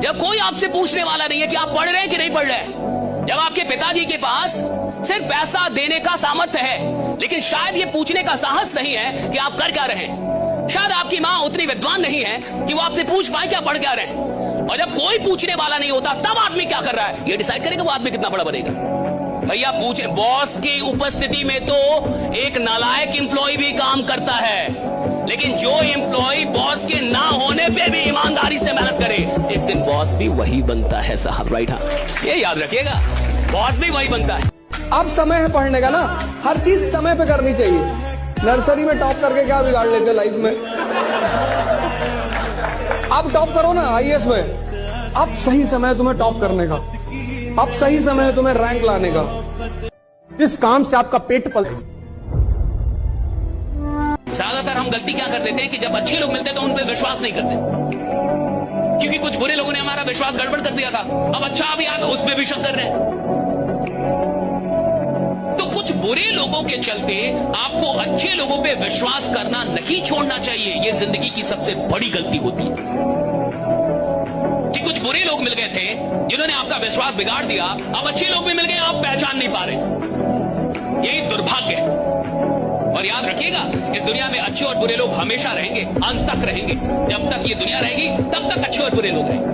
जब कोई आपसे पूछने वाला नहीं है कि आप पढ़ रहे हैं कि नहीं पढ़ रहे हैं, जब आपके पिताजी के पास सिर्फ पैसा देने का सामर्थ्य है लेकिन शायद ये पूछने का साहस नहीं है कि आप कर क्या रहे हैं, शायद आपकी मां उतनी विद्वान नहीं है कि वो आपसे पूछ पाए क्या पढ़ क्या रहे हैं, और जब कोई पूछने वाला नहीं होता तब आदमी क्या कर रहा है ये डिसाइड करेगा वो आदमी कितना बड़ा बनेगा। भैया पूछे, बॉस की उपस्थिति में तो एक नालायक एम्प्लॉय भी काम करता है, लेकिन जो एम्प्लॉय बॉस के ना होने पे भी ईमानदारी से मेहनत करे एक दिन बॉस भी वही बनता है साहब, राइट? हाँ, ये याद रखिएगा, बॉस भी वही बनता है। अब समय है पढ़ने का ना, हर चीज समय पे करनी चाहिए। नर्सरी में टॉप करके क्या बिगाड़ लेते लाइफ में, अब टॉप करो ना आईएएस में। अब सही समय है तुम्हें टॉप करने का, अब सही समय है तुम्हें रैंक लाने का। इस काम से आपका पेट पल। ज्यादातर हम गलती क्या कर देते हैं कि जब अच्छे लोग मिलते हैं तो उन पर विश्वास नहीं करते, क्योंकि कुछ बुरे लोगों ने हमारा विश्वास गड़बड़ कर दिया था। अब अच्छा अभी आप उसमें भी शक कर रहे हैं। तो कुछ बुरे लोगों के चलते आपको अच्छे लोगों पे विश्वास करना नहीं छोड़ना चाहिए। ये जिंदगी की सबसे बड़ी गलती होती है कि कुछ बुरे लोग मिल गए थे जिन्होंने आपका विश्वास बिगाड़ दिया, अब अच्छे लोग भी मिल गए, आप पहचान नहीं पा रहे। यही दुर्भाग्य है। और याद रखिएगा, इस दुनिया में अच्छे और बुरे लोग हमेशा रहेंगे, अंत तक रहेंगे। जब तक ये दुनिया रहेगी तब तक अच्छे और बुरे लोग रहेंगे,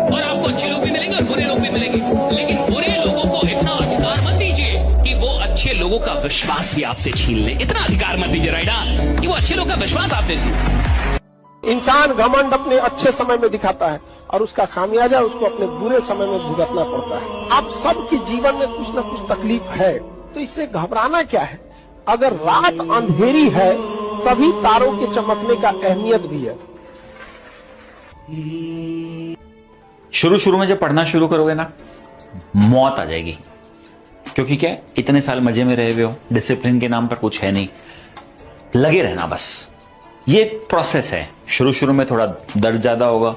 और आपको अच्छे लोग भी मिलेंगे और बुरे लोग भी मिलेंगे। लेकिन बुरे लोगों को इतना अधिकार मत दीजिए कि वो अच्छे लोगों का विश्वास भी आपसे छीन ले। इतना अधिकार मत दीजिए, राइट, कि वो अच्छे लोगों का विश्वास आपसे छीन ले। इंसान घमंड अपने अच्छे समय में दिखाता है और उसका खामियाजा उसको अपने बुरे समय में भुगतना पड़ता है। अब सबके जीवन में कुछ न कुछ तकलीफ है, तो इससे घबराना क्या है। अगर रात अंधेरी है तभी तारों के चमकने का अहमियत भी है। शुरू में जब पढ़ना शुरू करोगे ना, मौत आ जाएगी, क्योंकि क्या, इतने साल मजे में रहे हुए हो, डिसिप्लिन के नाम पर कुछ है नहीं, लगे रहना बस। ये प्रोसेस है। शुरू में थोड़ा दर्द ज्यादा होगा,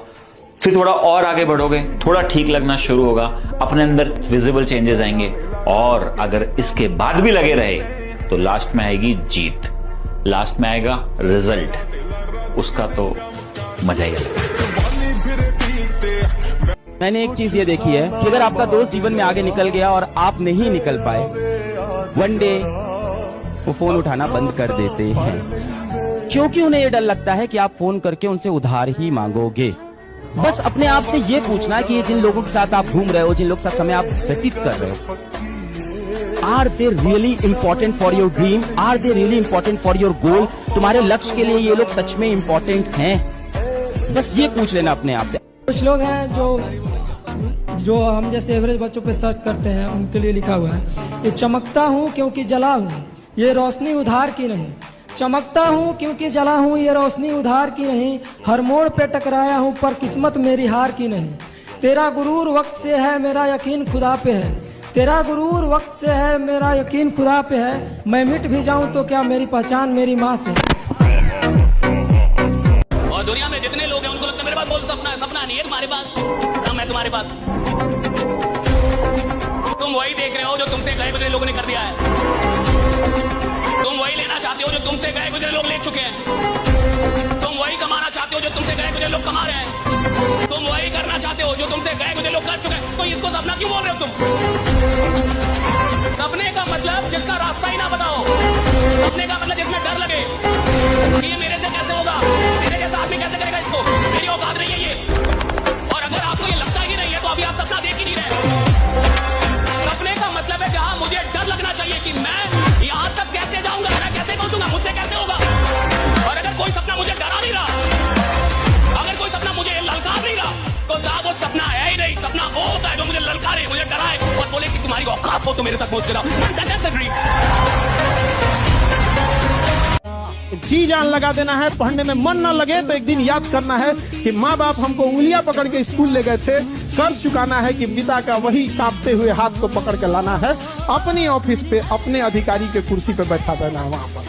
फिर थोड़ा और आगे बढ़ोगे, थोड़ा ठीक लगना शुरू होगा, अपने अंदर विजिबल चेंजेस आएंगे, और अगर इसके बाद भी लगे रहे तो लास्ट में आएगी जीत, लास्ट में आएगा रिजल्ट। उसका तो मजा ही अलग है। मैंने एक चीज ये देखी है कि अगर आपका दोस्त जीवन में आगे निकल गया और आप नहीं निकल पाए, वन डे वो फोन उठाना बंद कर देते हैं, क्योंकि उन्हें ये डर लगता है कि आप फोन करके उनसे उधार ही मांगोगे। बस अपने आप से ये पूछना है कि ये जिन लोगों के साथ आप घूम रहे हो, जिन लोगों के साथ समय आप व्यतीत कर रहे हो, are they really important for your dream, are they really important for your goal. तुम्हारे लक्ष्य के लिए ये लोग सच में इंपॉर्टेंट हैं? बस ये पूछ लेना अपने आप से। कुछ लोग हैं जो हम जैसे एवरेज बच्चों पे सर्च करते हैं, उनके लिए लिखा हुआ है, ये चमकता हूँ क्योंकि जला हूँ, ये रोशनी उधार की नहीं। चमकता हूँ क्योंकि जला हूँ, ये रोशनी उधार की नहीं। हर मोड़ पे टकराया हूँ पर किस्मत मेरी हार की नहीं। तेरा गुरूर वक्त से है, मेरा यकीन खुदा पे है। तेरा गुरूर वक्त से है, मेरा यकीन खुदा पे है। मैं मिट भी जाऊं तो क्या, मेरी पहचान मेरी माँ से। और दुनिया में जितने लोग हैं उनको लगता है मेरे पास बहुत सपना है। सपना नहीं है तुम्हारे पास, हम है तुम्हारे पास। तुम वही देख रहे हो जो तुमसे गए गुजरे लोगों ने कर दिया है। तुम वही लेना चाहते हो जो तुमसे गए गुजरे लोग ले चुके हैं। तुम वही कमाना चाहते हो जो तुमसे गए गुजरे लोग कमा रहे हैं। तुम वही करना चाहते हो जो तुमसे गए गुजरे लोग कर चुके हैं। तो इसको सपना क्यों बोल रहे हो तुम? सपने का मतलब जिसका रास्ता ही ना बताओ, सपने का मतलब जिसमें डर लगे कि ये मेरे से कैसे होगा, मेरे जैसा आदमी कैसे करेगा इसको, मेरी औकात नहीं है ये। और अगर आपको ये लगता ही नहीं है तो अभी आप सपना देख ही नहीं रहे। सपने का मतलब है जहां मुझे डर लगना चाहिए कि मैं यहां तक कैसे जाऊंगा, मैं कैसे पहुंचूंगा, मुझसे कैसे होगा। और अगर कोई सपना मुझे डरा नहीं रहा, अगर कोई सपना मुझे ललकार नहीं रहा, तो साहब वो सपना है ही नहीं। सपना वो होता है जो मुझे ललकारे, मुझे डराए और बोले कि तुम्हारी औकात हो तो मेरे तक पहुंच के जी जान लगा देना है। पढ़ने में मन न लगे तो एक दिन याद करना है कि माँ बाप हमको उंगलियां पकड़ के स्कूल ले गए थे। कर्ज चुकाना है कि पिता का वही कांपते हुए हाथ को पकड़ के लाना है। अपनी ऑफिस पे अपने अधिकारी के कुर्सी पे बैठा देना है। वहाँ पर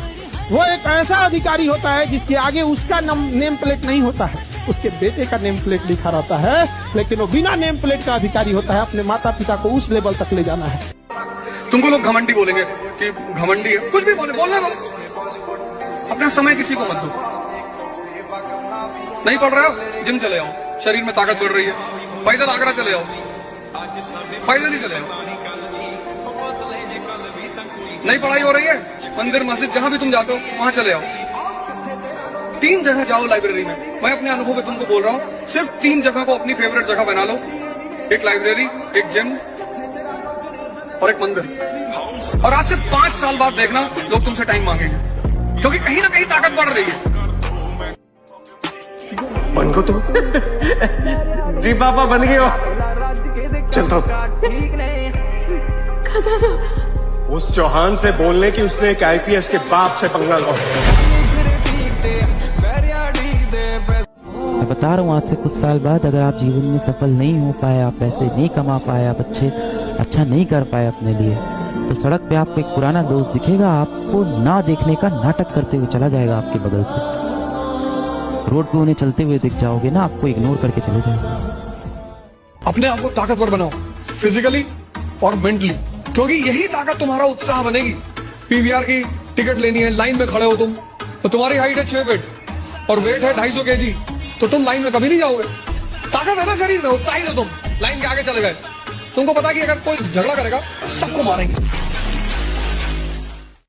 वो एक ऐसा अधिकारी होता है जिसके आगे उसका नेम प्लेट नहीं होता है, उसके बेटे का नेम प्लेट लिखा रहता है, लेकिन वो बिना नेम प्लेट का अधिकारी होता है। अपने माता पिता को उस लेवल तक ले जाना है। तुमको लोग घमंडी बोलेंगे कि घमंडी है, कुछ भी बोलना दो, अपना समय किसी को मत दो। नहीं पढ़ रहे हो, जिम चले जाओ, शरीर में ताकत बढ़ रही है, पैदल आगरा चले आओ, पैदल ही चले आओ। नई पढ़ाई हो रही है, मंदिर मस्जिद जहां भी तुम जाते हो वहां चले आओ। 3 जगह जाओ लाइब्रेरी में। मैं अपने अनुभव में तुमको बोल रहा हूँ, सिर्फ 3 जगह को अपनी फेवरेट जगह बना लो। एक लाइब्रेरी, एक जिम और एक मंदिर। और आज से 5 साल बाद देखना लोग तुमसे टाइम मांगेंगे, क्योंकि कहीं ना कहीं ताकत बढ़ रही है। बन को तो जी पापा बन गए हो। चलता हूं। उस चौहान से बोलने की उसने एक आईपीएस के बाप से पंगा लो। मैं बता रहा हूँ, आज से कुछ साल बाद अगर आप जीवन में सफल नहीं हो पाए, आप पैसे नहीं कमा पाए, आप अच्छा नहीं कर पाए अपने लिए, तो सड़क पे आपको एक पुराना दोस्त दिखेगा, आपको ना देखने का नाटक करते हुए चला जाएगा आपके बगल से। रोड पे उन्हें चलते हुए दिख जाओगे ना, आपको इग्नोर करके चले जाएगा। अपने आप को ताकतवर बनाओ, फिजिकली और मेंटली, क्योंकि यही ताकत तुम्हारा उत्साह बनेगी। पीवीआर की टिकट लेनी है, लाइन में खड़े हो तुम, तो तुम्हारी हाइट है 6 फीट और वेट है 250 kg, तो तुम लाइन में कभी नहीं जाओगे। ताकत है ना शरीर में, उत्साहित हो तुम, लाइन के आगे चले गए। तुमको पता कि अगर कोई झगड़ा करेगा सबको मारेंगे।